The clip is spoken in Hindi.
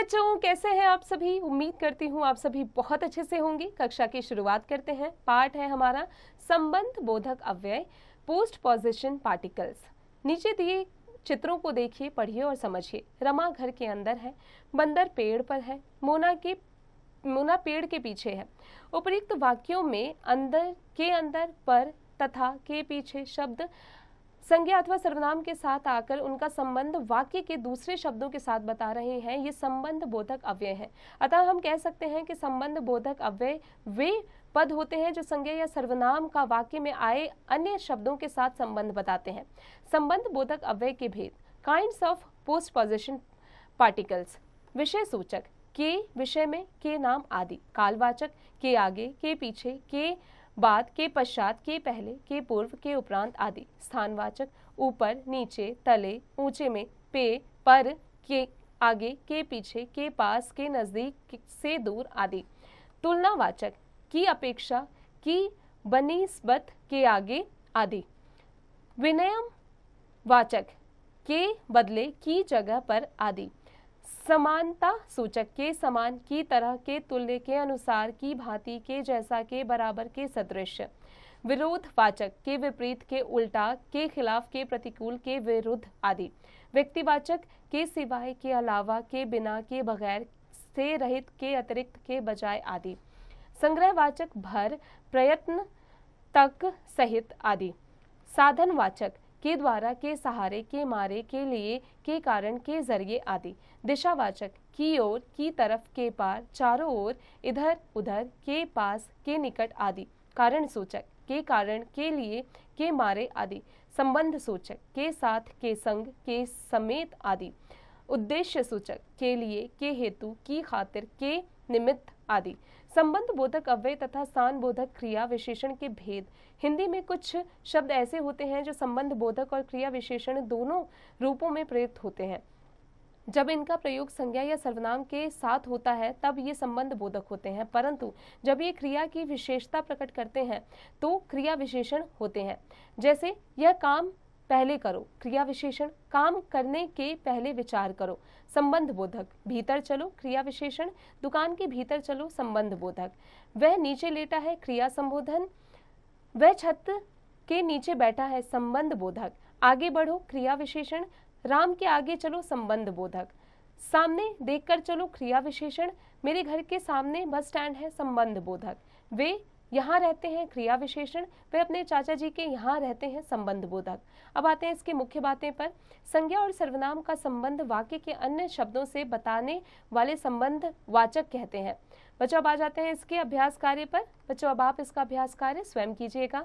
बच्चों, कैसे हैं आप सभी। उम्मीद करती हूँ आप सभी बहुत अच्छे से होंगे। कक्षा की शुरुआत करते हैं। पाठ है हमारा संबंध बोधक अव्यय, पोस्ट पोजिशन पार्टिकल्स। नीचे दिए चित्रों को देखिए, पढ़िए और समझिए। रमा घर के अंदर है, बंदर पेड़ पर है, मोना पेड़ के पीछे है। उपयुक्त वाक्यों में अंदर, पर तथा के पीछे शब्द संज्ञा अथवा सर्वनाम के साथ आकर उनका संबंध वाक्य के दूसरे शब्दों के साथ बता रहे हैं। ये संबंध बोधक अव्यय है। अतः हम कह सकते हैं कि संबंध बोधक अव्यय वे पद होते हैं जो संज्ञा या सर्वनाम का वाक्य में आए अन्य शब्दों के साथ संबंध बताते हैं। संबंध बोधक अव्यय के भेद। Kinds of postposition particles. विषय सूचक, के विषय में, के नाम आदि। कालवाचक, के आगे, के पीछे, के बाद, के पश्चात, के पहले, के पूर्व, के उपरांत आदि। स्थानवाचक, ऊपर, नीचे, तले, ऊंचे में, पे, पर, के आगे, के पीछे, के पास, के नजदीक, से दूर आदि। तुलनावाचक, की अपेक्षा, की बनिस्बत, के आगे आदि। विनयम वाचक, के बदले, की जगह पर आदि। समानता सूचक, के समान, की तरह, के तुल्य, के अनुसार, की भांति, के जैसा, के बराबर, के सदृश। विरोध वाचक, के विपरीत, के उल्टा, के खिलाफ, के प्रतिकूल, के विरुद्ध आदि। व्यक्तिवाचक, के सिवाय, के अलावा, के बिना, के बगैर, से रहित, के अतिरिक्त, के बजाय आदि। संग्रहवाचक, भर, प्रयत्न, तक, सहित आदि। साधनवाचक, के द्वारा, के सहारे, के मारे, के लिए, के कारण, के जरिए आदि। दिशावाचक, की ओर, की तरफ, के पार, चारों ओर, इधर उधर, के पास, के निकट आदि। कारण सूचक, के कारण, के लिए, के मारे आदि। संबंध सूचक, के साथ, के संग, के समेत आदि। उद्देश्य सूचक, के लिए, के हेतु, की खातिर, के निमित्त आदि। संबंध बोधक अव्यय तथा स्थान बोधक क्रिया विशेषण के भेद। हिंदी में कुछ शब्द ऐसे होते हैं जो संबंध बोधक और क्रिया विशेषण दोनों रूपों में प्रयुक्त होते हैं। जब इनका प्रयोग संज्ञा या सर्वनाम के साथ होता है तब ये संबंध बोधक होते हैं, परंतु जब ये क्रिया की विशेषता प्रकट करते हैं तो क्रिया विशेषण होते हैं। जैसे यह काम पहले करो, क्रिया विशेषण, काम करने के पहले विचार करो, संबंध बोधक। भीतर चलो, क्रिया विशेषण, दुकान के भीतर चलो, संबंध बोधक। वह नीचे लेटा है, क्रिया संबोधन, वह छत के नीचे बैठा है, संबंध बोधक। आगे बढ़ो, क्रिया विशेषण, राम के आगे चलो, संबंध बोधक। सामने देखकर चलो, क्रिया विशेषण, मेरे घर के सामने बस स्टैंड है, संबंध बोधक। वे यहाँ रहते हैं, क्रिया विशेषण, वे अपने चाचा जी के यहाँ रहते हैं, संबंध बोधक। अब आते हैं इसकी मुख्य बातें पर। संज्ञा और सर्वनाम का संबंध वाक्य के अन्य शब्दों से बताने वाले संबंध वाचक कहते हैं। बच्चों अब आ जाते हैं इसके अभ्यास कार्य पर। बच्चों अब आप इसका अभ्यास कार्य स्वयं कीजिएगा।